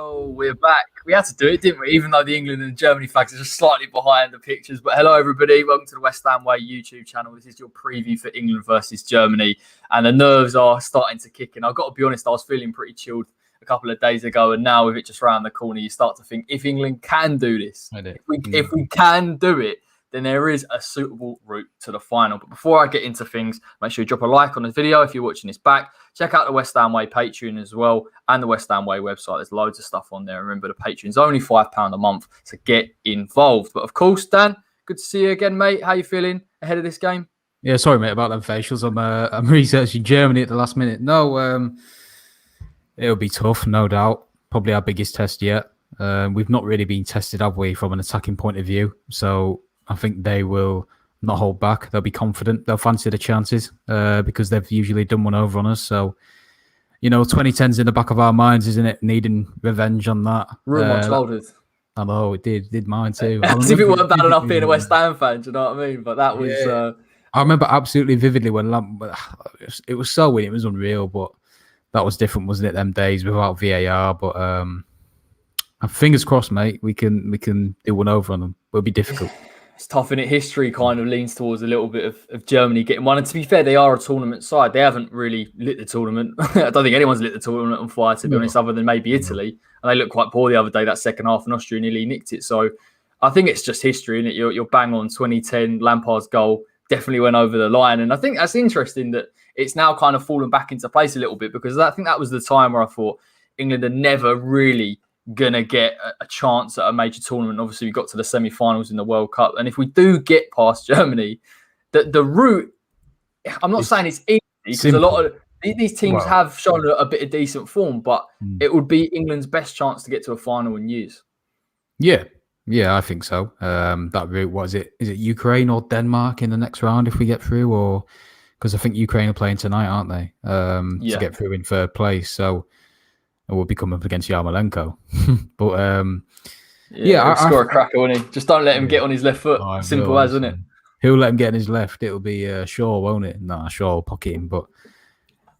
Oh, we're back. We had to do it, didn't we? Even though the England and Germany flags are just slightly behind the pictures. But hello, everybody. Welcome to the West Ham Way YouTube channel. This is your preview for England versus Germany. And the nerves are starting to kick in. I've got to be honest, I was feeling pretty chilled a couple of days ago. And now with it just around the corner, you start to think, if England can do this, if we can do it, then there is a suitable route to the final. But before I get into things, make sure you drop a like on the video if you're watching this back. Check out the West Ham Way Patreon as well and the West Ham Way website. There's loads of stuff on there. Remember, the Patreon's only £5 a month to get involved. But of course, Dan, good to see you again, mate. How you feeling ahead of this game? Yeah, sorry, mate, about them facials. I'm researching Germany at the last minute. No, it'll be tough, no doubt. Probably our biggest test yet. We've not really been tested, have we, from an attacking point of view? So I think they will not hold back. They'll be confident. They'll fancy the chances because they've usually done one over on us. So, 2010's in the back of our minds, isn't it? Needing revenge on that. Ruined my childhood. I know, it did mine too. As if it weren't bad enough being a West Ham fan, do you know what I mean? But that was... Yeah. I remember absolutely vividly when it was so weird. It was unreal, but that was different, wasn't it, them days without VAR? But fingers crossed, mate, we can do one over on them. It'll be difficult. It's tough, innit? History kind of leans towards a little bit of Germany getting one. And to be fair, they are a tournament side. They haven't really lit the tournament. I don't think anyone's lit the tournament on fire, to be honest, other than maybe Italy. And they looked quite poor the other day, that second half, and Austria nearly nicked it. So I think it's just history, innit? You're bang on. 2010, Lampard's goal definitely went over the line. And I think that's interesting that it's now kind of fallen back into place a little bit, because I think that was the time where I thought England had never really gonna get a chance at a major tournament. Obviously, we got to the semi-finals in the World Cup, and if we do get past Germany, the route, I'm not saying it's easy, because a lot of these teams have shown a bit of decent form, but it would be England's best chance to get to a final in years. Yeah, I think so. That route, what is it? Is it Ukraine or Denmark in the next round if we get through? Or because I think Ukraine are playing tonight, aren't they? To get through in third place, so we'll be coming up against Yarmolenko. But he'll score a cracker, won't he? Just don't let him get on his left foot. Simple as, isn't it? He'll let him get on his left. It'll be Shaw, won't it? Nah, Shaw will pocket him. But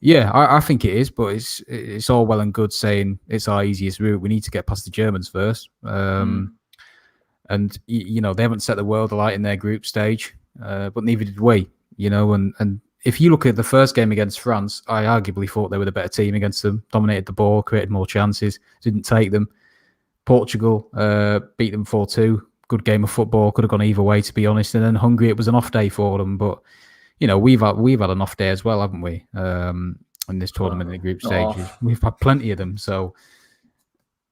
yeah, I think it is. But it's all well and good saying it's our easiest route. We need to get past the Germans first. And they haven't set the world alight in their group stage, but neither did we. And if you look at the first game against France, I arguably thought they were the better team against them. Dominated the ball, created more chances, didn't take them. Portugal beat them 4-2. Good game of football, could have gone either way, to be honest. And then Hungary, it was an off day for them. But we've had an off day as well, haven't we? In this tournament in the group stages, we've had plenty of them. So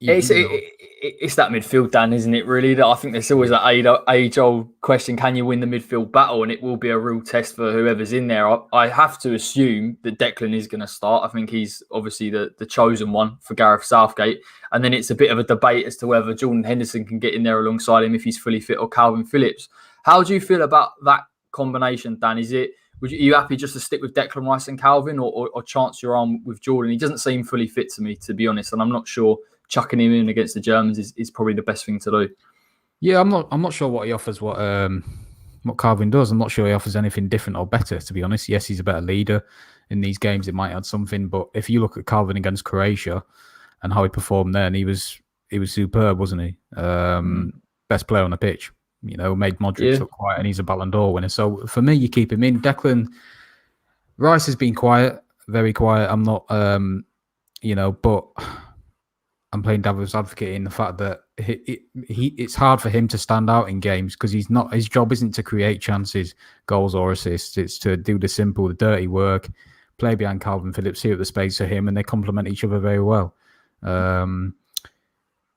it's that midfield, Dan, isn't it, really? I think there's always that age-old question, can you win the midfield battle? And it will be a real test for whoever's in there. I have to assume that Declan is going to start. I think he's obviously the chosen one for Gareth Southgate. And then it's a bit of a debate as to whether Jordan Henderson can get in there alongside him if he's fully fit, or Calvin Phillips. How do you feel about that combination, Dan? Are you happy just to stick with Declan Rice and Calvin, or chance your arm with Jordan? He doesn't seem fully fit to me, to be honest, and I'm not sure chucking him in against the Germans is probably the best thing to do. Yeah, I'm not sure what he offers, what Calvin does. I'm not sure he offers anything different or better, to be honest. Yes, he's a better leader in these games. It might add something, but if you look at Calvin against Croatia and how he performed there, and he was superb, wasn't he? Best player on the pitch. Made Modric look quiet, and he's a Ballon d'Or winner. So for me, you keep him in. Declan Rice has been quiet, very quiet. I'm not, but I'm playing devil's advocate in the fact that it's hard for him to stand out in games, because his job isn't to create chances, goals or assists. It's to do the simple, the dirty work, play behind Calvin Phillips, see up the space for him, and they complement each other very well.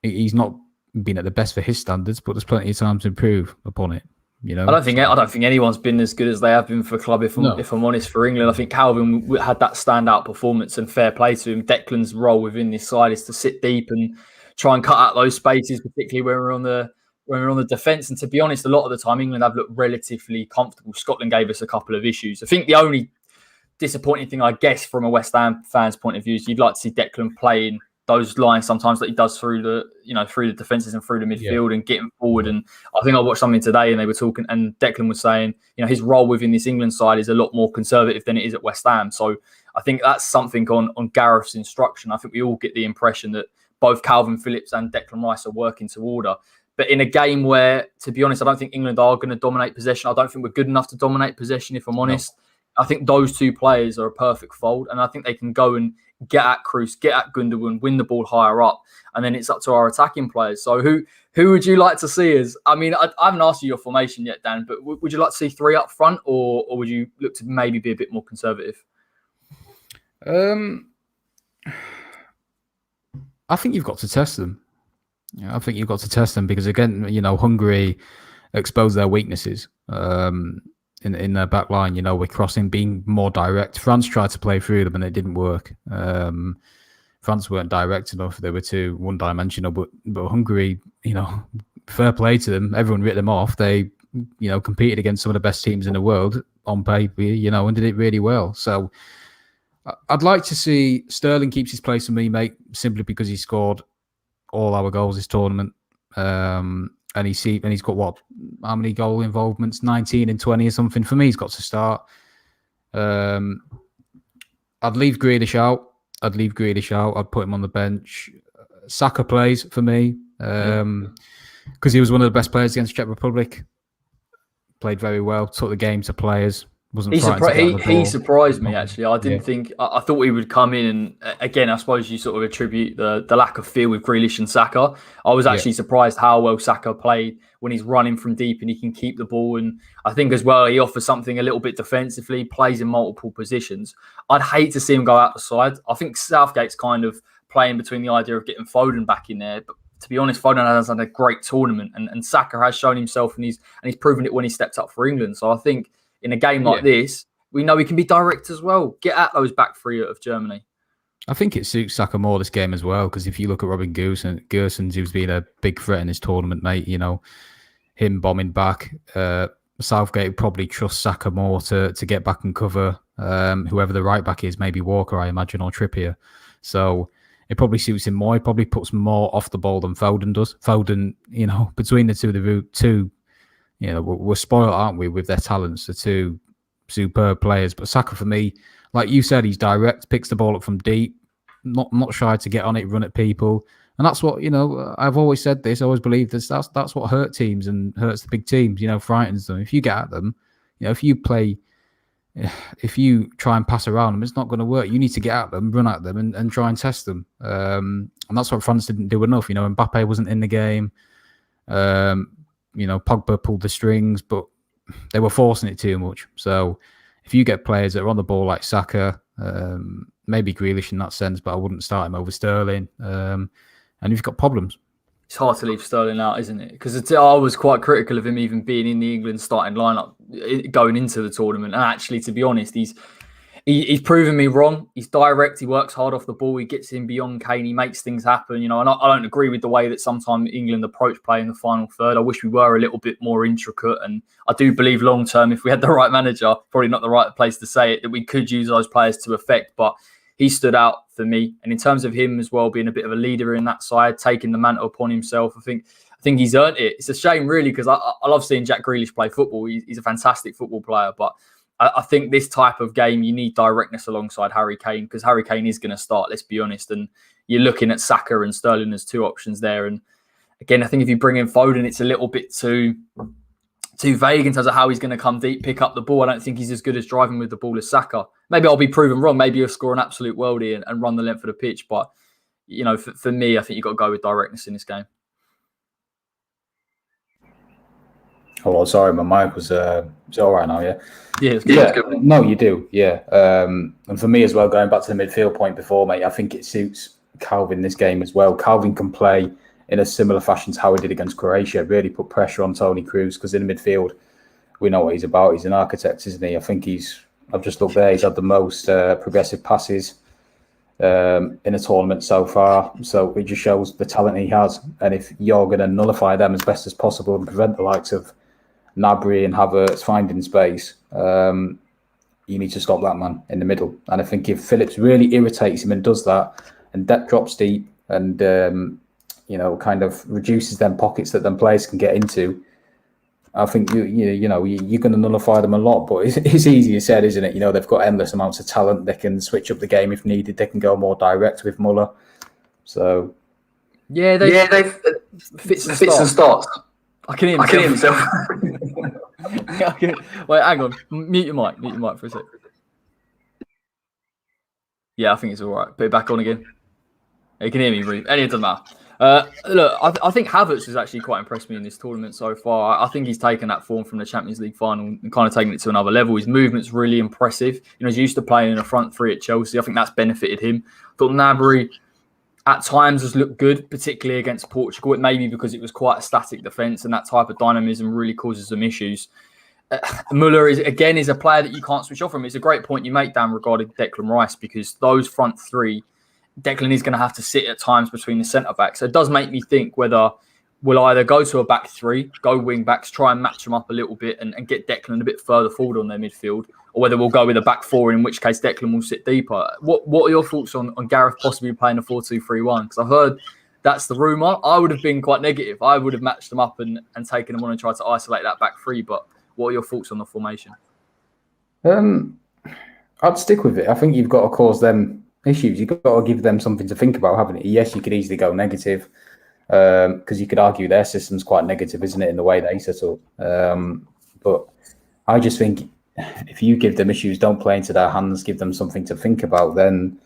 He's not been at the best for his standards, but there's plenty of time to improve upon it. I don't think anyone's been as good as they have been for club. If I'm honest, for England, I think Calvin had that standout performance, and fair play to him. Declan's role within this side is to sit deep and try and cut out those spaces, particularly when we're on the defence. And to be honest, a lot of the time England have looked relatively comfortable. Scotland gave us a couple of issues. I think the only disappointing thing, I guess, from a West Ham fan's point of view, is you'd like to see Declan playing those lines sometimes that he does through the defences and through the midfield and getting forward. And I think I watched something today and they were talking, and Declan was saying, his role within this England side is a lot more conservative than it is at West Ham. So I think that's something on Gareth's instruction. I think we all get the impression that both Calvin Phillips and Declan Rice are working to order. But in a game where, to be honest, I don't think England are going to dominate possession. I don't think we're good enough to dominate possession, if I'm honest. No. I think those two players are a perfect fold, and I think they can go and get at Kroos, get at Gundogan, win the ball higher up, and then it's up to our attacking players. So who would you like to see as... I mean, I haven't asked you your formation yet, Dan, but would you like to see 3 up front, or would you look to maybe be a bit more conservative? I think you've got to test them. Yeah, I think you've got to test them because, again, Hungary exposed their weaknesses in their back line, with crossing, being more direct. France tried to play through them and it didn't work. France weren't direct enough. They were too one-dimensional. But Hungary, fair play to them. Everyone writ them off. They, competed against some of the best teams in the world on paper, and did it really well. So I'd like to see Sterling keeps his place for me, mate, simply because he scored all our goals this tournament. And he's got how many goal involvements? 19 and 20 or something. For me, he's got to start. I'd leave Grealish out. I'd put him on the bench. Saka plays for me because he was one of the best players against Czech Republic. Played very well. Took the game to players. He surprised me, actually. I didn't think... I thought he would come in and, again, I suppose you sort of attribute the lack of feel with Grealish and Saka. I was actually surprised how well Saka played when he's running from deep and he can keep the ball. And I think as well, he offers something a little bit defensively, plays in multiple positions. I'd hate to see him go out the side. I think Southgate's kind of playing between the idea of getting Foden back in there. But to be honest, Foden has had a great tournament and Saka has shown himself and he's proven it when he stepped up for England. So I think... in a game like this, we know he can be direct as well. Get at those back three of Germany. I think it suits Saka more this game as well, because if you look at Robin Gosens, who's been a big threat in this tournament, mate, him bombing back. Southgate probably trusts Saka more to get back and cover whoever the right back is, maybe Walker, I imagine, or Trippier. So it probably suits him more. He probably puts more off the ball than Foden does. Foden, between the two, we're spoiled, aren't we, with their talents, the two superb players. But Saka, for me, like you said, he's direct, picks the ball up from deep, not shy to get on it, run at people. And that's what, I've always said this, I always believed this. That's what hurts teams and hurts the big teams, frightens them. If you get at them, if you try and pass around them, it's not going to work. You need to get at them, run at them and try and test them. And that's what France didn't do enough. Mbappe wasn't in the game. Pogba pulled the strings, but they were forcing it too much. So if you get players that are on the ball like Saka, maybe Grealish in that sense, but I wouldn't start him over Sterling. And you've got problems. It's hard to leave Sterling out, isn't it? Because I was quite critical of him even being in the England starting lineup going into the tournament. And actually, to be honest, he's proven me wrong. He's direct. He works hard off the ball. He gets in beyond Kane. He makes things happen. And I don't agree with the way that sometimes England approach play in the final third. I wish we were a little bit more intricate. And I do believe long term, if we had the right manager, probably not the right place to say it, that we could use those players to effect. But he stood out for me. And in terms of him as well, being a bit of a leader in that side, taking the mantle upon himself, I think he's earned it. It's a shame, really, because I love seeing Jack Grealish play football. He's a fantastic football player, but I think this type of game, you need directness alongside Harry Kane, because Harry Kane is going to start, let's be honest. And you're looking at Saka and Sterling as two options there. And again, I think if you bring in Foden, it's a little bit too vague in terms of how he's going to come deep, pick up the ball. I don't think he's as good as driving with the ball as Saka. Maybe I'll be proven wrong. Maybe he'll score an absolute worldie and run the length of the pitch. But, for me, I think you've got to go with directness in this game. Oh, sorry, my mic was all right now, yeah? Yeah, it's good. Yeah, no, you do, yeah. And for me as well, going back to the midfield point before, mate, I think it suits Calvin this game as well. Calvin can play in a similar fashion to how he did against Croatia, really put pressure on Toni Kroos, because in the midfield, we know what he's about. He's an architect, isn't he? I think I've just looked there, he's had the most progressive passes in a tournament so far. So it just shows the talent he has. And if you're going to nullify them as best as possible and prevent the likes of Gnabry and Havertz finding space, you need to stop that man in the middle. And I think if Phillips really irritates him and does that, and depth drops deep and kind of reduces them pockets that them players can get into, I think you're going to nullify them a lot. But it's easier said, isn't it? They've got endless amounts of talent. They can switch up the game if needed. They can go more direct with Muller. So Yeah, they've fits and starts. I can hear myself. Wait, hang on. Mute your mic for a sec. Yeah, I think it's all right. Put it back on again. You can hear me, Reeve. Anyway, it doesn't matter. Look, I think Havertz has actually quite impressed me in this tournament so far. I think he's taken that form from the Champions League final and kind of taken it to another level. His movement's really impressive. You know, he's used to playing in a front three at Chelsea. I think that's benefited him. I thought Gnabry at times has looked good, particularly against Portugal. It may be because it was quite a static defence, and that type of dynamism really causes some issues. Muller is a player that you can't switch off from. It's a great point you make, Dan, regarding Declan Rice, because those front three, Declan is going to have to sit at times between the centre-backs. So it does make me think whether we'll either go to a back three, go wing-backs, try and match them up a little bit and get Declan a bit further forward on their midfield, or whether we'll go with a back four, in which case Declan will sit deeper. What are your thoughts on Gareth possibly playing a 4-2-3-1? Because I've heard that's the rumour. I would have been quite negative. I would have matched them up and taken them on and tried to isolate that back three. But what are your thoughts on the formation? I'd stick with it. I think you've got to cause them issues. You've got to give them something to think about, haven't you? Yes, you could easily go negative because you could argue their system's quite negative, isn't it, in the way they set up. But I just think if you give them issues, don't play into their hands, give them something to think about, then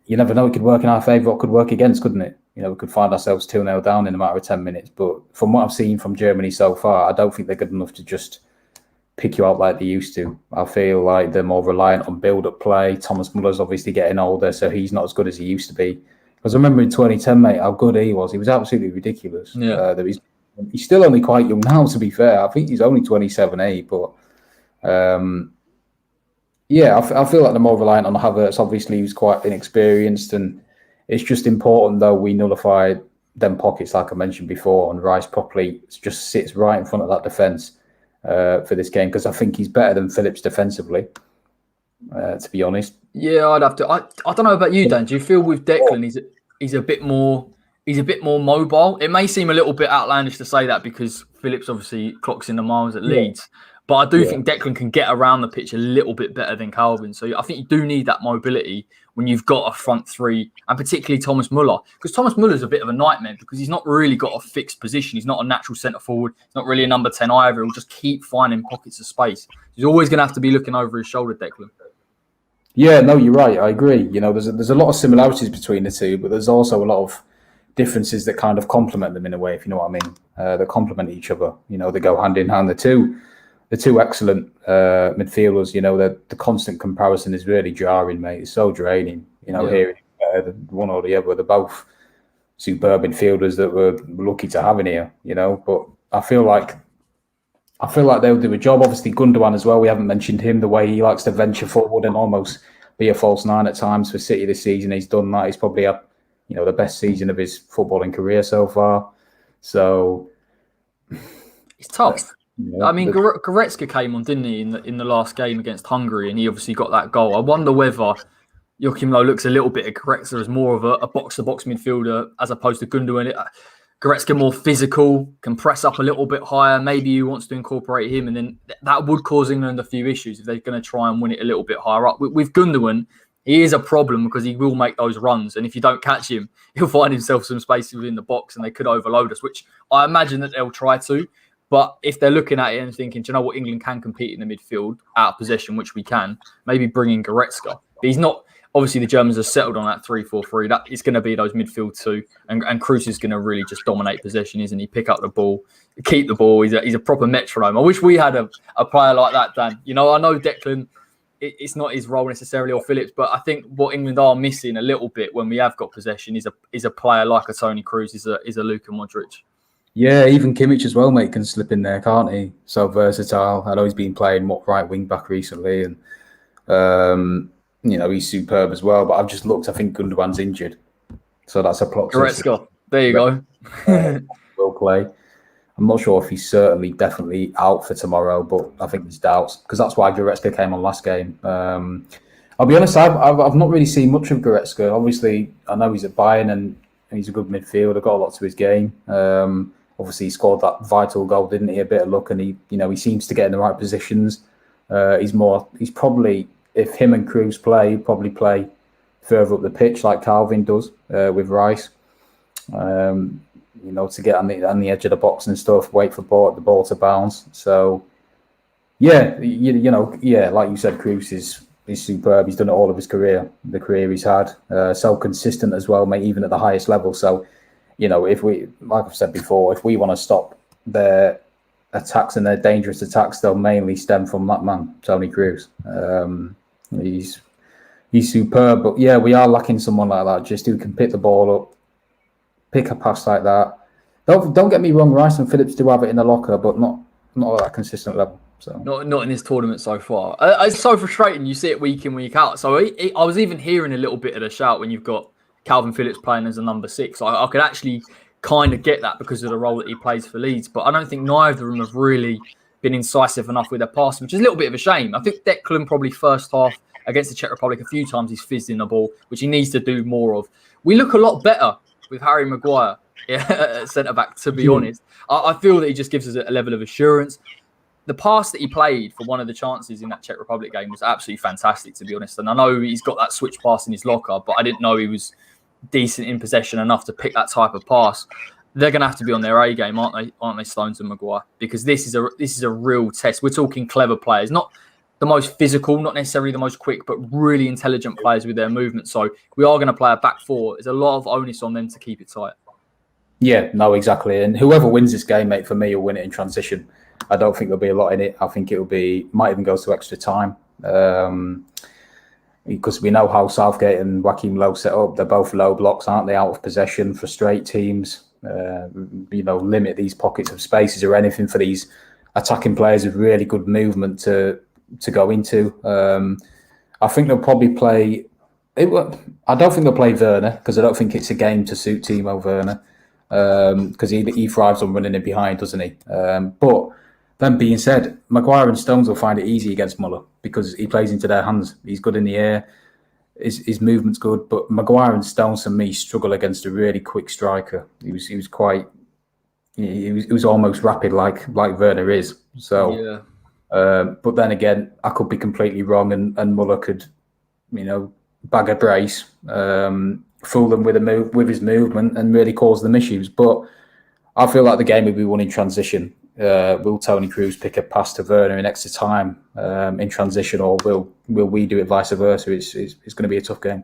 you never know. It could work in our favour or could work against, couldn't it? You know, we could find ourselves 2-0 down in a matter of 10 minutes. But from what I've seen from Germany so far, I don't think they're good enough to just pick you out like they used to. I feel like they're more reliant on build-up play. Thomas Muller's obviously getting older, so he's not as good as he used to be. Because I remember in 2010, mate, how good he was. He was absolutely ridiculous. Yeah. He's still only quite young now, to be fair. I think he's only 27, but I feel like they're more reliant on Havertz. Obviously, he was quite inexperienced, and it's just important, though, we nullify them pockets, like I mentioned before, and Rice properly just sits right in front of that defence for this game, because I think he's better than Phillips defensively, to be honest. Yeah, I'd have to. I don't know about you, Dan. Do you feel with Declan he's a bit more mobile? It may seem a little bit outlandish to say that because Phillips obviously clocks in the miles at Leeds. But I do think Declan can get around the pitch a little bit better than Calvin. So I think you do need that mobility when you've got a front three, and particularly Thomas Muller. Because Thomas Muller's a bit of a nightmare because he's not really got a fixed position. He's not a natural centre forward. He's not really a number 10 either. He'll just keep finding pockets of space. He's always going to have to be looking over his shoulder, Declan. Yeah, no, you're right. I agree. You know, there's a lot of similarities between the two, but there's also a lot of differences that kind of complement them in a way, if you know what I mean. They complement each other. You know, they go hand in hand. The two excellent midfielders. You know, the constant comparison is really jarring, mate. It's so draining. You know, hearing one or the other. They're both superb midfielders that we're lucky to have in here. You know, but I feel like they'll do a job. Obviously, Gundogan as well. We haven't mentioned him. The way he likes to venture forward and almost be a false nine at times for City this season. He's done that. He's probably had, you know, the best season of his footballing career so far. So it's tough. Yeah, I mean, Goretzka came on, didn't he, in the last game against Hungary, and he obviously got that goal. I wonder whether Joachim Low looks a little bit at Goretzka as more of a box-to-box midfielder as opposed to Gundogan. Goretzka more physical, can press up a little bit higher. Maybe he wants to incorporate him, and then that would cause England a few issues if they're going to try and win it a little bit higher up. With Gundogan, he is a problem because he will make those runs, and if you don't catch him, he'll find himself some space within the box, and they could overload us, which I imagine that they'll try to. But if they're looking at it and thinking, do you know what, England can compete in the midfield out of possession, which we can, maybe bring in Goretzka. But he's not. Obviously, the Germans have settled on that 3-4-3. That is going to be those midfield two, and Kroos is going to really just dominate possession, isn't he? Pick up the ball, keep the ball. He's a proper metronome. I wish we had a player like that, Dan. You know, I know Declan, it's not his role necessarily, or Phillips, but I think what England are missing a little bit when we have got possession is a player like a Toni Kroos, is a Luka Modric. Yeah, even Kimmich as well, mate, can slip in there, can't he? So versatile. I know he's been playing right wing back recently, and you know, he's superb as well. But I've just looked. I think Gundogan's injured, so that's a plot. Goretzka. There you go. Will play. I'm not sure if he's definitely out for tomorrow, but I think there's doubts because that's why Goretzka came on last game. I'll be honest, I've not really seen much of Goretzka. Obviously, I know he's at Bayern and he's a good midfielder. Got a lot to his game. Obviously, he scored that vital goal, didn't he? A bit of luck, and he seems to get in the right positions. He's probably, if him and Kroos play, he'd probably play further up the pitch like Calvin does with Rice. To get on the edge of the box and stuff, wait for the ball to bounce. So, yeah, like you said, Kroos is superb. He's done it all of his career, the career he's had. So consistent as well, mate, even at the highest level. So, if we, like I've said before, if we want to stop their attacks and their dangerous attacks, they'll mainly stem from that man, Toni Kroos. He's superb. But yeah, we are lacking someone like that, just who can pick the ball up, pick a pass like that. Don't get me wrong, Rice and Phillips do have it in the locker, but not at that consistent level. So not in this tournament so far. It's so frustrating. You see it week in, week out. So I was even hearing a little bit of the shout when you've got Calvin Phillips playing as a number 6. I could actually kind of get that because of the role that he plays for Leeds. But I don't think neither of them have really been incisive enough with their passing, which is a little bit of a shame. I think Declan probably first half against the Czech Republic a few times he's fizzed in the ball, which he needs to do more of. We look a lot better with Harry Maguire at centre-back, to be honest. I feel that he just gives us a level of assurance. The pass that he played for one of the chances in that Czech Republic game was absolutely fantastic, to be honest. And I know he's got that switch pass in his locker, but I didn't know he was decent in possession enough to pick that type of pass. They're going to have to be on their A game, aren't they, Stones and Maguire? Because this is a real test. We're talking clever players, not the most physical, not necessarily the most quick, but really intelligent players with their movement. So we are going to play a back 4. There's a lot of onus on them to keep it tight. Yeah, no, exactly. And whoever wins this game, mate, for me, will win it in transition. I don't think there'll be a lot in it. I think might even go to extra time. Because we know how Southgate and Joachim Low set up. They're both low blocks, aren't they? Out of possession, frustrate teams, limit these pockets of spaces or anything for these attacking players with really good movement to go into. I think they'll probably play. I don't think they'll play Werner because I don't think it's a game to suit Timo Werner because he thrives on running in behind, doesn't he? But then being said, Maguire and Stones will find it easy against Muller because he plays into their hands. He's good in the air. His movement's good. But Maguire and Stones, for me, struggle against a really quick striker. He was almost rapid like Werner is. So, yeah. But then again, I could be completely wrong, and Muller could, bag a brace, fool them with his movement, and really cause them issues. But I feel like the game will be won in transition. Will Toni Kroos pick a pass to Werner in extra time in transition, or will we do it vice versa? It's going to be a tough game.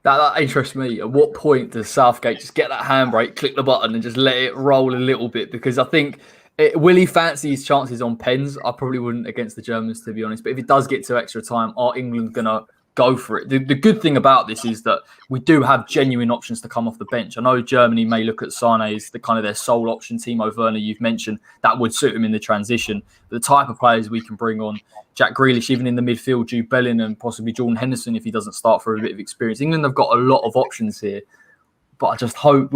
That interests me. At what point does Southgate just get that handbrake, click the button, and just let it roll a little bit? Because I think will he fancy his chances on pens? I probably wouldn't against the Germans, to be honest. But if it does get to extra time, are England going to go for it? The good thing about this is that we do have genuine options to come off the bench. I know Germany may look at Sane as the kind of their sole option. Timo Werner, you've mentioned, that would suit him in the transition. But the type of players we can bring on, Jack Grealish, even in the midfield, Jude Bellingham, possibly Jordan Henderson if he doesn't start for a bit of experience. England have got a lot of options here. But I just hope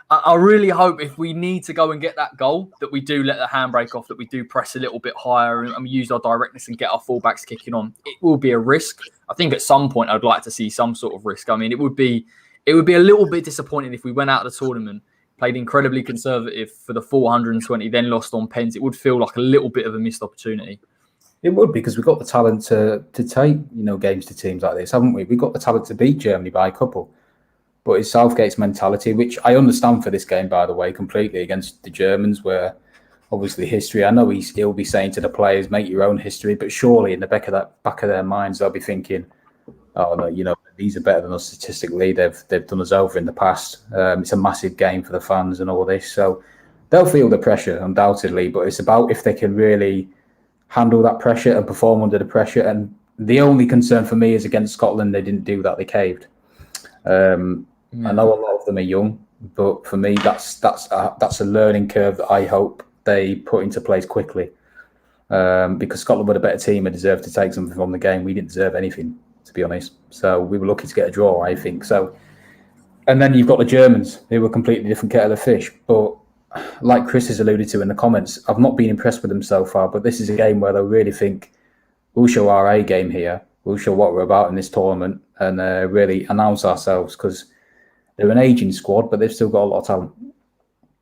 I really hope if we need to go and get that goal, that we do let the handbrake off, that we do press a little bit higher and we use our directness and get our fullbacks kicking on. It will be a risk. I think at some point I'd like to see some sort of risk. I mean, it would be a little bit disappointing if we went out of the tournament, played incredibly conservative for the 420, then lost on pens. It would feel like a little bit of a missed opportunity. It would, because we've got the talent to take games to teams like this, haven't we? We've got the talent to beat Germany by a couple. But it's Southgate's mentality, which I understand for this game, by the way, completely against the Germans, where obviously history. I know he'll be saying to the players, make your own history, but surely in the back of their minds, they'll be thinking, oh no, these are better than us statistically. They've done us over in the past. It's a massive game for the fans and all this, so they'll feel the pressure undoubtedly. But it's about if they can really handle that pressure and perform under the pressure. And the only concern for me is against Scotland, they didn't do that. They caved. I know a lot of them are young, but for me, that's a learning curve that I hope they put into place quickly. Because Scotland were a better team and deserved to take something from the game. We didn't deserve anything, to be honest. So we were lucky to get a draw, I think. So, and then you've got the Germans, who were a completely different kettle of fish. But like Chris has alluded to in the comments, I've not been impressed with them so far. But this is a game where they'll really think, we'll show our A game here. We'll show what we're about in this tournament and really announce ourselves, because they're an aging squad, but they've still got a lot of talent.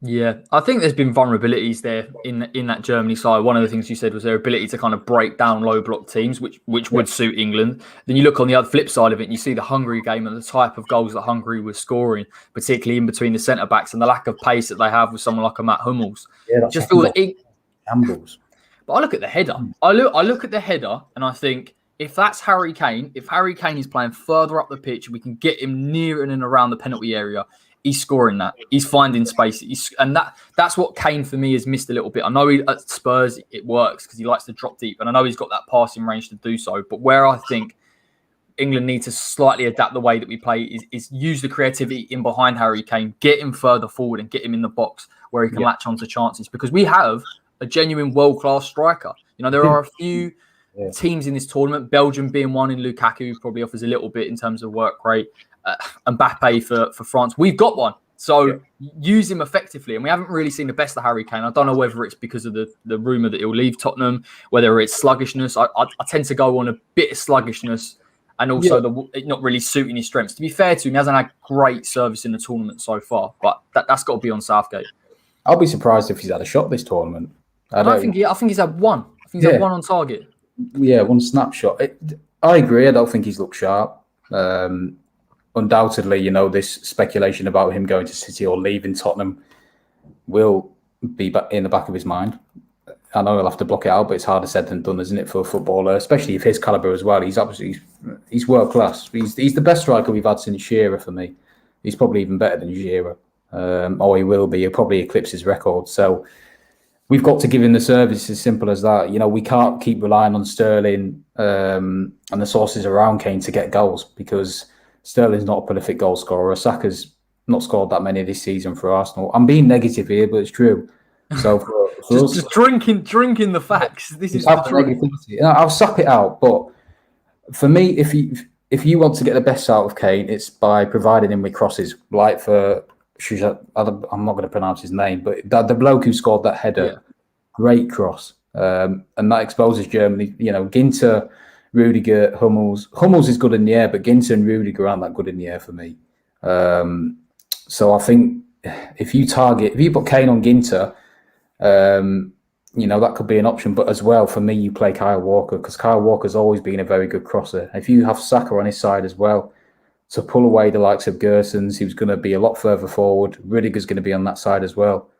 Yeah, I think there's been vulnerabilities there in that Germany side. One of the things you said was their ability to kind of break down low block teams, which would suit England. Then you look on the other flip side of it, and you see the Hungary game and the type of goals that Hungary was scoring, particularly in between the centre backs and the lack of pace that they have with someone like a Matt Hummels. Yeah, that's Just feel that Campbell's. But I look at the header. I look at the header, and I think if that's Harry Kane, if Harry Kane is playing further up the pitch, we can get him near and around the penalty area. He's scoring that. He's finding space. And that's what Kane, for me, has missed a little bit. I know at Spurs it works because he likes to drop deep. And I know he's got that passing range to do so. But where I think England need to slightly adapt the way that we play is use the creativity in behind Harry Kane, get him further forward and get him in the box where he can latch onto chances. Because we have a genuine world-class striker. You know, there are a few teams in this tournament, Belgium being one in Lukaku, who probably offers a little bit in terms of work rate. Mbappe for France. We've got one. So use him effectively. And we haven't really seen the best of Harry Kane. I don't know whether it's because of the rumour that he'll leave Tottenham, whether it's sluggishness. I tend to go on a bit of sluggishness and also not really suiting his strengths. To be fair to him, he hasn't had great service in the tournament so far. But that's got to be on Southgate. I'll be surprised if he's had a shot this tournament. I think he's had one. I think he's had one on target. Yeah, one snapshot. I agree. I don't think he's looked sharp. Undoubtedly, you know, this speculation about him going to City or leaving Tottenham will be in the back of his mind. I know he'll have to block it out, but it's harder said than done, isn't it, for a footballer, especially of his calibre as well. He's world class. He's the best striker we've had since Shearer for me. He's probably even better than Shearer, or he will be. He'll probably eclipse his record. So we've got to give him the service, as simple as that. You know, we can't keep relying on Sterling and the sources around Kane to get goals because Sterling's not a prolific goal scorer. Saka's not scored that many this season for Arsenal. I'm being negative here, but it's true. So for just drinking the facts. This is negativity. I'll suck it out. But for me, if you want to get the best out of Kane, it's by providing him with crosses, like for I'm not going to pronounce his name, but the bloke who scored that header, great cross, and that exposes Germany. You know, Ginter, Rudiger, Hummels. Hummels is good in the air, but Ginter and Rudiger aren't that good in the air for me. So I think if you put Kane on Ginter, you know, that could be an option. But as well, for me, you play Kyle Walker because Kyle Walker's always been a very good crosser. If you have Saka on his side as well, to pull away the likes of Gersons, who's going to be a lot further forward, Rudiger's going to be on that side as well.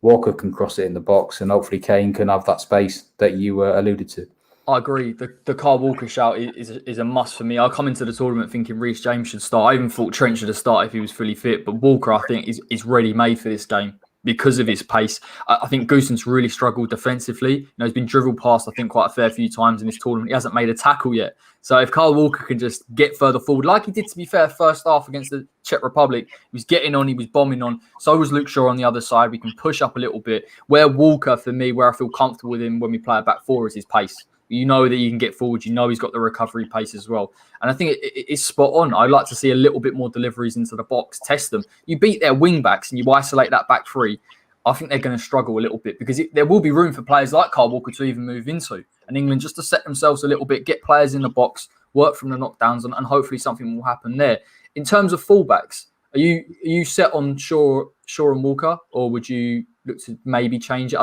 Walker can cross it in the box, and hopefully Kane can have that space that you alluded to. I agree. The Kyle Walker shout is a must for me. I come into the tournament thinking Reece James should start. I even thought Trent should have started if he was fully fit. But Walker, I think, is ready made for this game because of his pace. I think Goosen's really struggled defensively. You know, he's been dribbled past, I think, quite a fair few times in this tournament. He hasn't made a tackle yet. So if Kyle Walker can just get further forward, like he did, to be fair, first half against the Czech Republic, he was getting on, he was bombing on. So was Luke Shaw on the other side. We can push up a little bit. Where Walker, for me, where I feel comfortable with him when we play a back four is his pace. You know that you can get forward. You know he's got the recovery pace as well. And I think it's spot on. I'd like to see a little bit more deliveries into the box, test them. You beat their wing backs and you isolate that back three, I think they're going to struggle a little bit because there will be room for players like Kyle Walker to even move into. And England just to set themselves a little bit, get players in the box, work from the knockdowns, and hopefully something will happen there. In terms of fullbacks, are you set on Shaw and Walker, or would you look to maybe change it?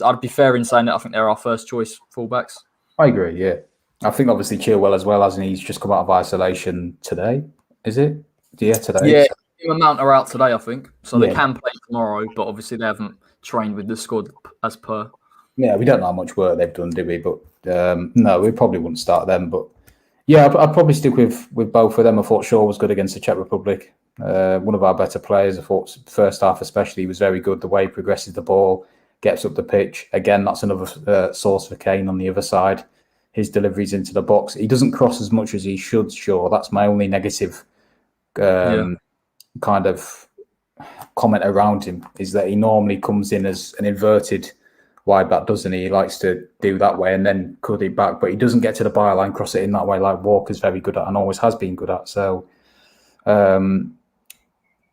I'd be fair in saying that I think they're our first choice fullbacks. I agree, yeah. I think obviously Chilwell as well, hasn't he? He's just come out of isolation today, is it? Yeah, today. Yeah, Team Mount are out today, I think. So they can play tomorrow, but obviously they haven't trained with the squad as per. Yeah, we don't know how much work they've done, do we? But no, we probably wouldn't start them. But yeah, I'd probably stick with both of them. I thought Shaw was good against the Czech Republic. One of our better players. I thought first half especially was very good. The way he progresses the ball, gets up the pitch. Again, that's another source for Kane on the other side. His deliveries into the box. He doesn't cross as much as he should, Shaw. That's my only negative kind of comment around him, is that he normally comes in as an inverted wide back, doesn't he? He likes to do that way and then cut it back, but he doesn't get to the byline, cross it in that way like Walker's very good at and always has been good at. So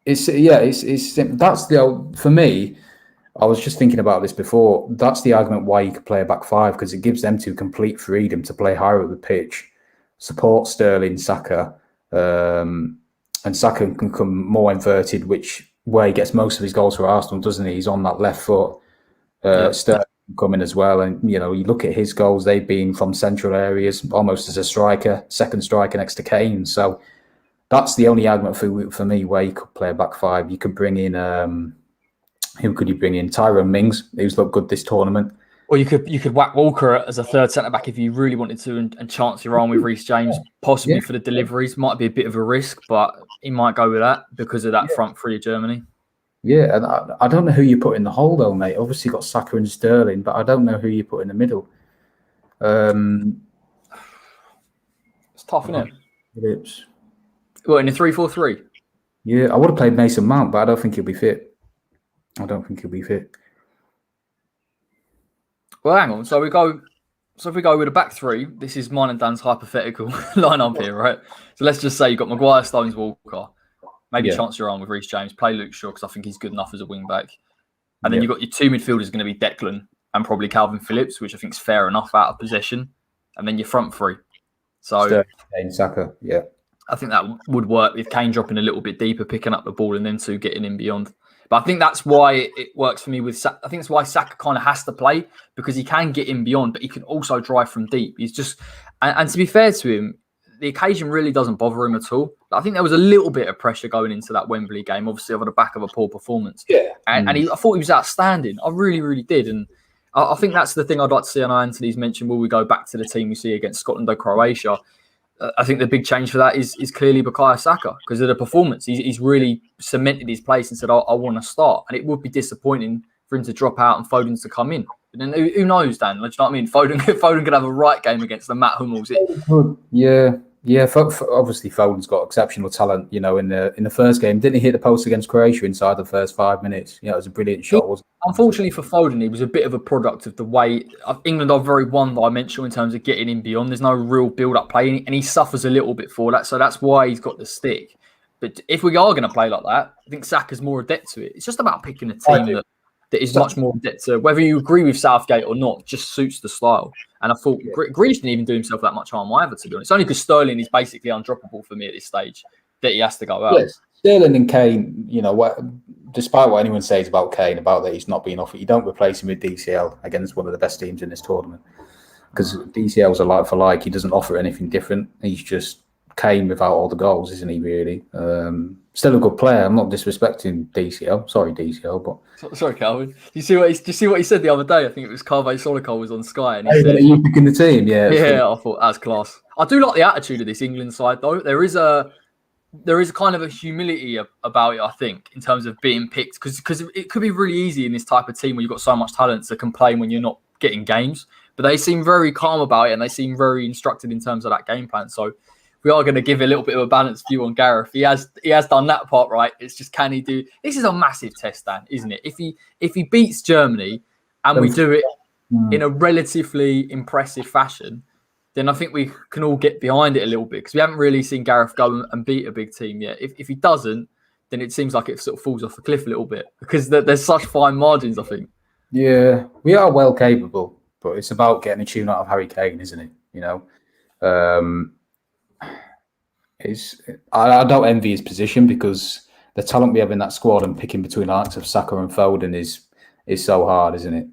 it's that's for me. I was just thinking about this before. That's the argument why you could play a back five, because it gives them two complete freedom to play higher up the pitch, support Sterling, Saka, and Saka can come more inverted, which where he gets most of his goals for Arsenal, doesn't he? He's on that left foot. Sterling coming as well, and you look at his goals; they've been from central areas, almost as a striker, second striker next to Kane. So that's the only argument for me where you could play a back five. You could bring in who could you bring in? Tyrone Mings, who's looked good this tournament. Or you could whack Walker as a third centre back if you really wanted to, and chance your arm with Reece James, possibly for the deliveries. Might be a bit of a risk, but he might go with that because of that front three of Germany. Yeah, and I don't know who you put in the hole though, mate. Obviously got Saka and Sterling, but I don't know who you put in the middle. It's tough, isn't it? Phillips. Well, in a 3-4-3. Yeah, I would have played Mason Mount, but I don't think he'll be fit. Well, hang on. So if we go with a back three, this is mine and Dan's hypothetical lineup here, right? So let's just say you've got Maguire, Stones, Walker. Maybe chance your arm with Reece James. Play Luke Shaw because I think he's good enough as a wing back. And then you've got your two midfielders going to be Declan and probably Calvin Phillips, which I think is fair enough out of possession. And then your front three. So Sterling, Saka, yeah. I think that would work with Kane dropping a little bit deeper, picking up the ball, and then two getting in beyond. But I think that's why it works for me with Saka. I think that's why Saka kind of has to play, because he can get in beyond, but he can also drive from deep. He's just, and to be fair to him, the occasion really doesn't bother him at all. I think there was a little bit of pressure going into that Wembley game, obviously over the back of a poor performance. Yeah. And I thought he was outstanding. I really, really did. And I think that's the thing I'd like to see. I know Anthony's mentioned, will we go back to the team we see against Scotland or Croatia? I think the big change for that is clearly Bukayo Saka, because of the performance. He's really cemented his place and said, I want to start. And it would be disappointing for him to drop out and Foden to come in. But then who knows, Dan? Do you know what I mean? Foden could have a right game against the Matt Hummels. Yeah. Obviously, Foden's got exceptional talent. In the first game, didn't he hit the post against Croatia inside the first 5 minutes? It was a brilliant shot. Wasn't it? Unfortunately for Foden, he was a bit of a product of the way England are very one-dimensional in terms of getting in beyond. There's no real build-up play, and he suffers a little bit for that. So that's why he's got the stick. But if we are going to play like that, I think Saka's more adept to it. It's just about picking a team that is much more adept to, whether you agree with Southgate or not, just suits the style. And I thought Grealish didn't even do himself that much harm either, to be honest. It's only because Sterling is basically undroppable for me at this stage that he has to go out. Yes. Sterling and Kane, despite what anyone says about Kane, about that he's not being offered, you don't replace him with DCL against one of the best teams in this tournament. Because DCL's a like for like. He doesn't offer anything different. He's just Kane without all the goals, isn't he, really? Still a good player. I'm not disrespecting DCL. Sorry, DCL, but... Sorry, Calvin. Do you see what he said the other day? I think it was Carve Solikol was on Sky. And he said, you picking the team, yeah. Yeah, I thought that's class. I do like the attitude of this England side, though. There is a kind of a humility about it, I think, in terms of being picked. Because it could be really easy in this type of team where you've got so much talent to complain when you're not getting games. But they seem very calm about it, and they seem very instructed in terms of that game plan. So we are going to give a little bit of a balanced view on Gareth. He has done that part right. It's just, can he do? This is a massive test, Dan, isn't it? If he beats Germany and we do it in a relatively impressive fashion, then I think we can all get behind it a little bit, because we haven't really seen Gareth go and beat a big team yet. If he doesn't, then it seems like it sort of falls off a cliff a little bit, because there's such fine margins, I think. Yeah, we are well capable, but it's about getting a tune out of Harry Kane, isn't it? I don't envy his position, because the talent we have in that squad and picking between the likes of Saka and Foden is so hard, isn't it?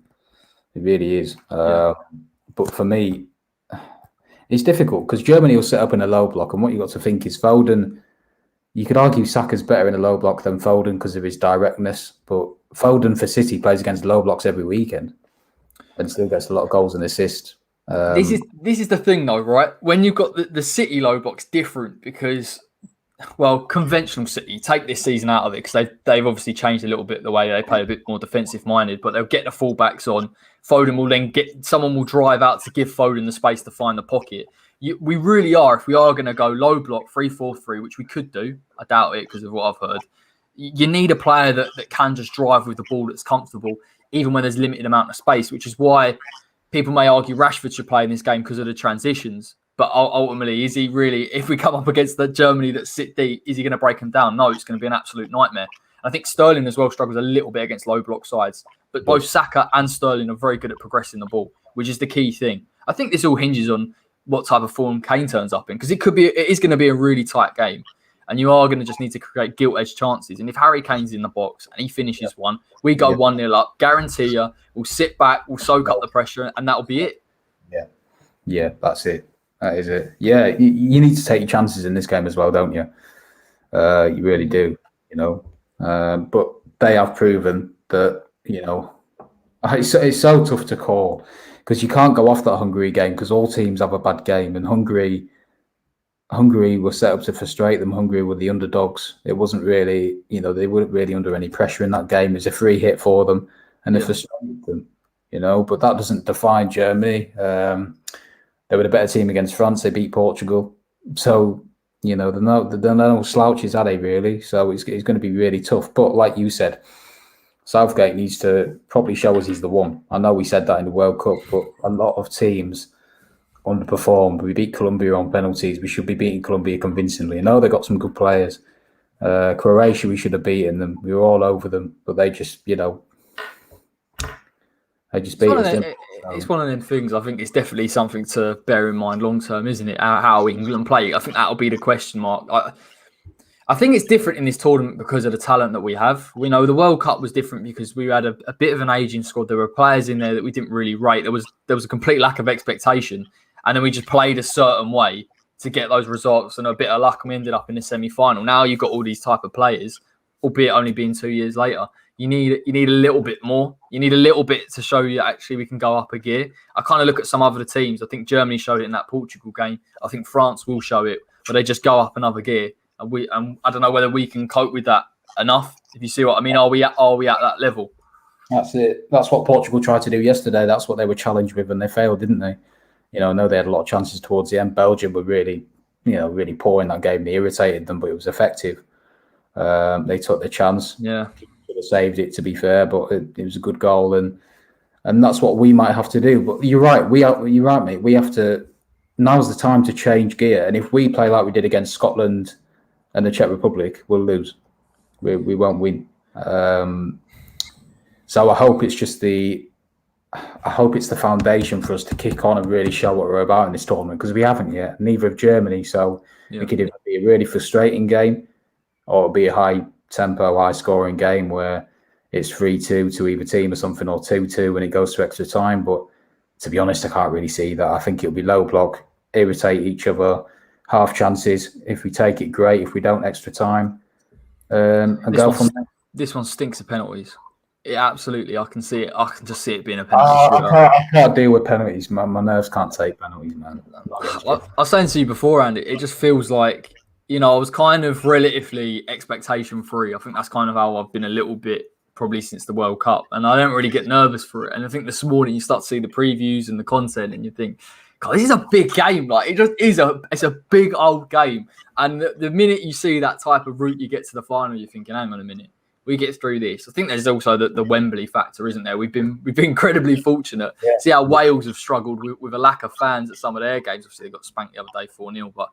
It really is. But for me, it's difficult, because Germany will set up in a low block, and what you got to think is Foden. You could argue Saka's better in a low block than Foden because of his directness, but Foden for City plays against low blocks every weekend and still gets a lot of goals and assists. This is the thing, though, right? When you've got the City low block's different, because, well, conventional City, take this season out of it, because they've obviously changed a little bit the way they play, a bit more defensive minded, but they'll get the fullbacks on. Foden will then someone will drive out to give Foden the space to find the pocket. We really are, if we are going to go low block 3-4-3, which we could do, I doubt it because of what I've heard, you need a player that can just drive with the ball, that's comfortable, even when there's limited amount of space, which is why people may argue Rashford should play in this game because of the transitions. But ultimately, is he really, if we come up against the Germany that sit deep, is he going to break them down? No, it's going to be an absolute nightmare. I think Sterling as well struggles a little bit against low block sides. But both Saka and Sterling are very good at progressing the ball, which is the key thing. I think this all hinges on what type of form Kane turns up in, because it is going to be a really tight game. and you are going to just need to create gilt-edged chances. And if Harry Kane's in the box and he finishes one, we go 1-0 up, guarantee you, we'll sit back, we'll soak up the pressure, and that'll be it. Yeah, that's it. That is it. Yeah, you need to take your chances in this game as well, don't you? You really do, but they have proven that, it's so tough to call because you can't go off that Hungary game because all teams have a bad game, and Hungary were set up to frustrate them. Hungary were the underdogs. It wasn't really, they weren't really under any pressure in that game. It was a free hit for them, and it frustrated them, but that doesn't define Germany. They were the better team against France. They beat Portugal. So, they're no slouches, are they, really? So it's going to be really tough. But like you said, Southgate needs to probably show us he's the one. I know we said that in the World Cup, but a lot of teams underperformed. We beat Colombia on penalties. We should be beating Colombia convincingly. I know they got some good players. Croatia, we should have beaten them. We were all over them, but they just, beat us. It's one of them things. I think it's definitely something to bear in mind long term, isn't it? How England play. I think that'll be the question mark. I think it's different in this tournament because of the talent that we have. We know the World Cup was different because we had a bit of an aging squad. There were players in there that we didn't really rate. There was a complete lack of expectation, and then we just played a certain way to get those results, and a bit of luck, and we ended up in the semi-final. Now you've got all these type of players, albeit only being 2 years later. You need a little bit more. You need a little bit to show you actually we can go up a gear. I kind of look at some other teams. I think Germany showed it in that Portugal game. I think France will show it, but they just go up another gear. And I don't know whether we can cope with that enough. If you see what I mean, are we at that level? That's it. That's what Portugal tried to do yesterday. That's what they were challenged with, and they failed, didn't they? I know they had a lot of chances towards the end. Belgium were really poor in that game. They irritated them, but it was effective. They took the chance. Yeah. Could have saved it, to be fair, but it was a good goal, and that's what we might have to do. But you're right. You're right, mate. We have to. Now's the time to change gear, and if we play like we did against Scotland and the Czech Republic, we'll lose. We won't win. So I hope it's the foundation for us to kick on and really show what we're about in this tournament, because we haven't yet. Neither have Germany. So it could either be a really frustrating game, or it'll be a high tempo, high scoring game where it's 3-2 to either team or something, or 2-2 when it goes to extra time. But to be honest, I can't really see that. I think it'll be low block, irritate each other, half chances. If we take it, great. If we don't, extra time, and go from there. This one stinks of penalties. Absolutely, I can see it. I can just see it being a penalty. I can't deal with penalties, man. My nerves can't take penalties, man. I was saying to you beforehand, it just feels like, I was kind of relatively expectation free. I think that's kind of how I've been a little bit probably since the World Cup, and I don't really get nervous for it. And I think this morning you start to see the previews and the content, and you think, God, this is a big game. Like, it just is it's a big old game. And the minute you see that type of route you get to the final, you're thinking, hang on a minute, we get through this. I think there's also the Wembley factor, isn't there? We've been incredibly fortunate. Yeah. See how Wales have struggled with a lack of fans at some of their games. Obviously, they got spanked the other day 4-0, but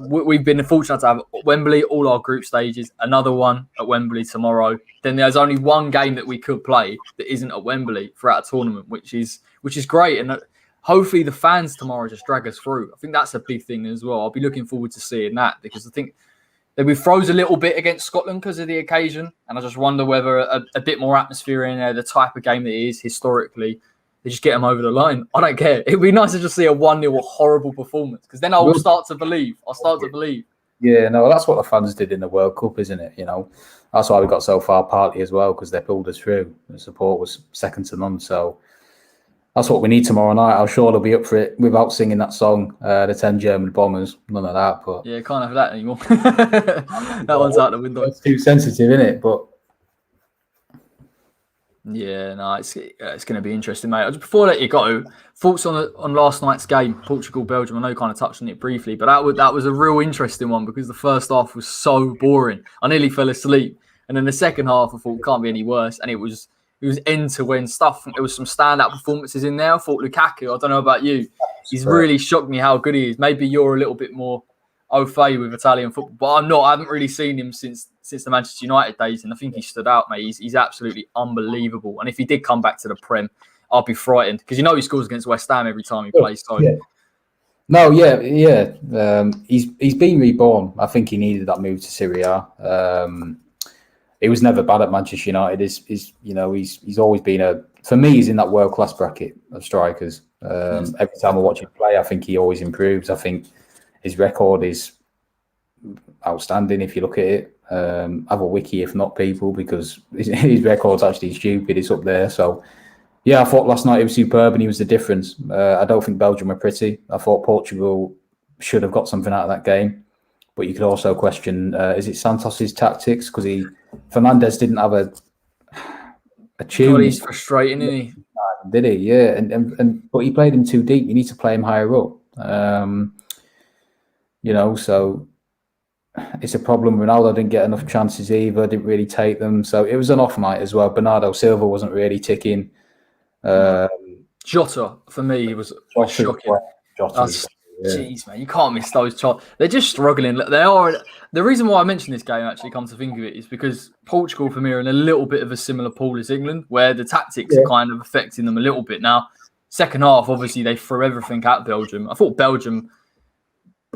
we've been fortunate to have Wembley, all our group stages, another one at Wembley tomorrow. Then there's only one game that we could play that isn't at Wembley throughout a tournament, which is great. And hopefully the fans tomorrow just drag us through. I think that's a big thing as well. I'll be looking forward to seeing that, because I think that we froze a little bit against Scotland because of the occasion. And I just wonder whether a bit more atmosphere in there, the type of game that it is historically, they just get them over the line. I don't care. It'd be nice to just see a 1-0 horrible performance, because then I will start to believe. Yeah, no, that's what the fans did in the World Cup, isn't it? That's why we got so far partly as well, because they pulled us through. The support was second to none. So that's what we need tomorrow night. I'm sure they'll be up for it without singing that song, the 10 German Bombers. None of that. But yeah, can't have that anymore. That one's out the window. It's too sensitive, isn't it? But yeah, no, it's going to be interesting, mate. Just before I let you go, thoughts on last night's game, Portugal-Belgium. I know you kind of touched on it briefly, but that was a real interesting one, because the first half was so boring. I nearly fell asleep. And then the second half, I thought, can't be any worse. And it was end-to-end stuff. There was some standout performances in there. I thought Lukaku, I don't know about you, he's really shocked me how good he is. Maybe you're a little bit more au fait with Italian football, but I'm not. I haven't really seen him since the Manchester United days, and I think he stood out, mate. He's absolutely unbelievable. And if he did come back to the Prem, I'd be frightened, because he scores against West Ham every time he plays. So No, yeah. He's been reborn. I think he needed that move to Serie A. He was never bad at Manchester United. He's always been for me, he's in that world class bracket of strikers. Every time I watch him play, I think he always improves. I think his record is outstanding if you look at it. Have a wiki if not people, because his record's actually stupid. It's up there. So yeah, I thought last night he was superb and he was the difference. I don't think Belgium were pretty. I thought Portugal should have got something out of that game. But you could also question, is it Santos's tactics? Because Fernandes didn't have a tune. God, he's frustrating, isn't he? Did he? Yeah. But he played him too deep. You need to play him higher up. So it's a problem. Ronaldo didn't get enough chances either, didn't really take them. So it was an off night as well. Bernardo Silva wasn't really ticking. Jota, for me, was shocking. Jeez, man, you can't miss those shots. They're just struggling. They are. The reason why I mentioned this game, actually, come to think of it, is because Portugal, for me, are in a little bit of a similar pool as England, where the tactics are kind of affecting them a little bit. Now, second half, obviously, they threw everything at Belgium. I thought Belgium,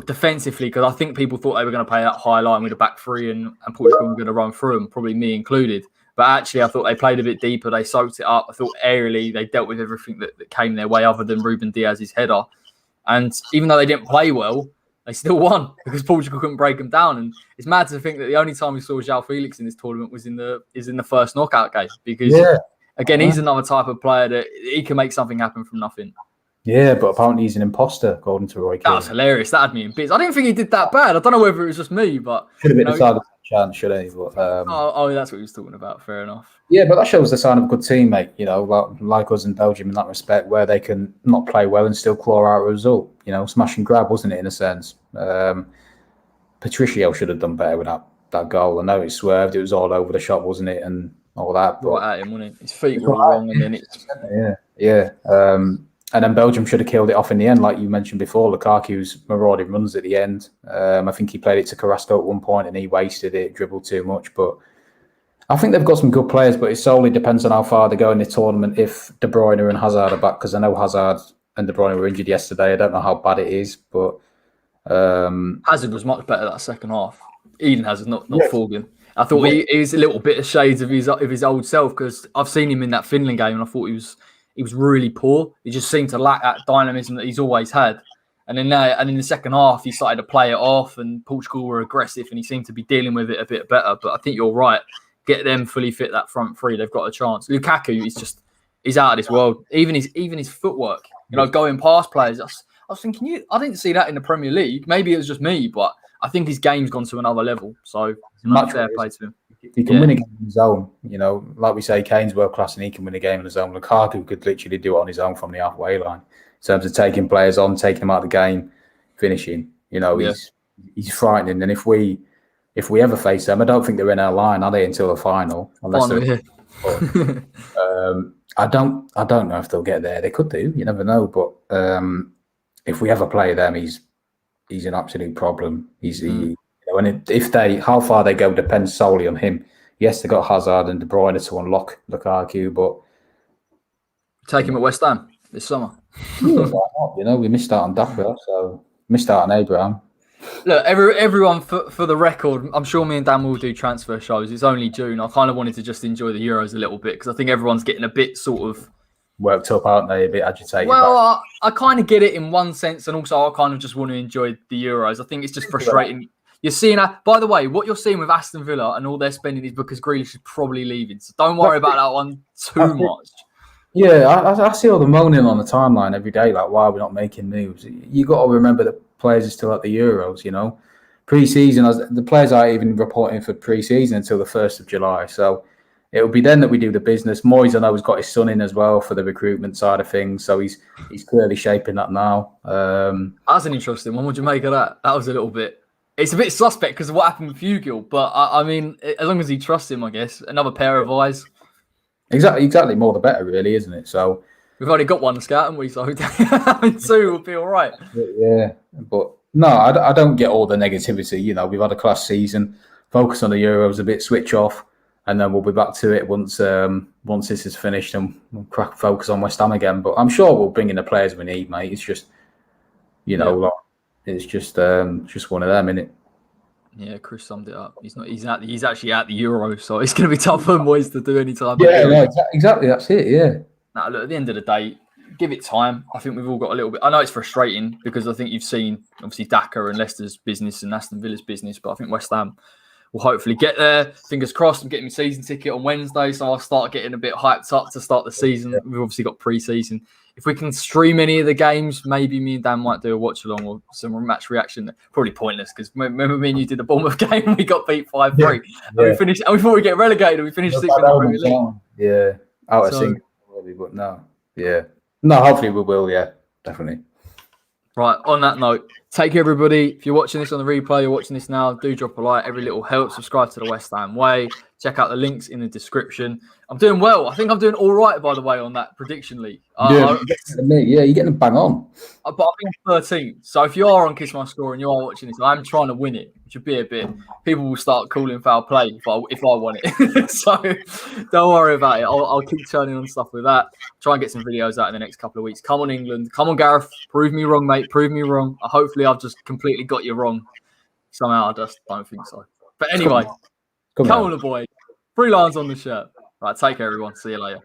defensively, because I think people thought they were going to play that high line with a back three and Portugal were going to run through them, probably me included. But actually, I thought they played a bit deeper. They soaked it up. I thought aerially, they dealt with everything that came their way other than Ruben Diaz's header. And even though they didn't play well, they still won because Portugal couldn't break them down. And it's mad to think that the only time we saw João Felix in this tournament was in the first knockout game. Because, again, he's another type of player that he can make something happen from nothing. Yeah, but apparently he's an imposter, according to Roy Keane. That was hilarious. That had me in bits. I didn't think he did that bad. I don't know whether it was just me, but... Should have been decided chance, should he? But, that's what he was talking about. Fair enough. Yeah, but that shows the sign of a good teammate, like us in Belgium in that respect, where they can not play well and still claw out a result. Smash and grab, wasn't it, in a sense? Patricio should have done better with that goal. I know it swerved. It was all over the shot, wasn't it? And all that. But right at him, wasn't it? His feet were all wrong, and then it's... Yeah. And then Belgium should have killed it off in the end, like you mentioned before. Lukaku's marauding runs at the end. I think he played it to Carrasco at one point and he wasted it, dribbled too much. But I think they've got some good players, but it solely depends on how far they go in the tournament if De Bruyne and Hazard are back, because I know Hazard and De Bruyne were injured yesterday. I don't know how bad it is, but... Hazard was much better that second half. Eden Hazard, not Forgan. I thought he was a little bit of shades of his old self, because I've seen him in that Finland game and I thought he was really poor. He just seemed to lack that dynamism that he's always had. And then in the second half, he started to play it off and Portugal were aggressive and he seemed to be dealing with it a bit better. But I think you're right. Get them fully fit, that front three. They've got a chance. Lukaku he's out of this world. Even his footwork, going past players. I was thinking, I didn't see that in the Premier League. Maybe it was just me, but I think his game's gone to another level. So fair play to him. He can win a game on his own. Like we say, Kane's world class and he can win a game on his own. Lukaku could literally do it on his own from the halfway line in terms of taking players on, taking them out of the game, finishing. He's frightening. And if we ever face them, I don't think they're in our line, are they, until the final? I don't know if they'll get there. They could do. You never know. But if we ever play them, he's an absolute problem. And how far they go depends solely on him. Yes, they got Hazard and De Bruyne to unlock Lukaku, but take him at West Ham this summer. Why not? We missed out on Dapper, so missed out on Abraham. Look, everyone, for the record, I'm sure me and Dan will do transfer shows. It's only June. I kind of wanted to just enjoy the Euros a little bit because I think everyone's getting a bit sort of worked up, aren't they? A bit agitated. Well, I kind of get it in one sense, and also I kind of just want to enjoy the Euros. I think it's just frustrating. You're seeing, by the way, what you're seeing with Aston Villa and all their spending is because Grealish is probably leaving. So don't worry about that one too much. Yeah, I see all the moaning on the timeline every day, like, why are we not making moves? You got to remember that players are still at the Euros, Pre-season, the players aren't even reporting for pre-season until the 1st of July. So it'll be then that we do the business. Moyes, I know, has got his son in as well for the recruitment side of things. So he's clearly shaping that now. That's an interesting one. What do you make of that? That was a little bit... It's a bit suspect because of what happened with Fugil, but I mean, as long as he trusts him, I guess. Another pair of eyes. Exactly. More the better, really, isn't it? So we've already got one scout, haven't we? So having two will be all right. Yeah, but no, I don't get all the negativity. We've had a class season. Focus on the Euros a bit, switch off, and then we'll be back to it once this is finished, and we'll focus on West Ham again. But I'm sure we'll bring in the players we need, mate. It's just You know, like, it's just one of them, innit? Yeah, Chris summed it up. He's actually at the Euro, so it's going to be tough for Moyes to do any time. Yeah, no, exactly. That's it. Yeah. Now, look, at the end of the day, give it time. I think we've all got a little bit. I know it's frustrating because I think you've seen obviously Daka and Leicester's business and Aston Villa's business, but I think West Ham will hopefully get there. Fingers crossed. I'm getting my season ticket on Wednesday, so I'll start getting a bit hyped up to start the season. Yeah. We've obviously got pre-season. If we can stream any of the games, maybe me and Dan might do a watch along or some match reaction. Probably pointless because remember me and you did the Bournemouth game and we got beat 5-3. Yeah. And we finished. And we thought we'd get relegated. And we finished 6th in the Premier League. Yeah, out of sync, probably, but no. Yeah, no. Hopefully we will. Yeah, definitely. Right, on that note, take care, everybody. If you're watching this on the replay, you're watching this now, do drop a like. Every little helps. Subscribe to the West Ham Way. Check out the links in the description. I'm doing well. I think I'm doing all right, by the way, on that prediction league. You're getting a bang on. But I think I'm 13th. So if you are on Kiss My Score and you are watching this, I'm trying to win it, which would be a bit. People will start calling foul play if I want it. So don't worry about it. I'll keep turning on stuff with that. Try and get some videos out in the next couple of weeks. Come on, England. Come on, Gareth. Prove me wrong, mate. Prove me wrong. Hopefully, I've just completely got you wrong. Somehow, I just don't think so. But anyway, come on, the boy. 3 lines on the shirt. Right, take care, everyone. See you later.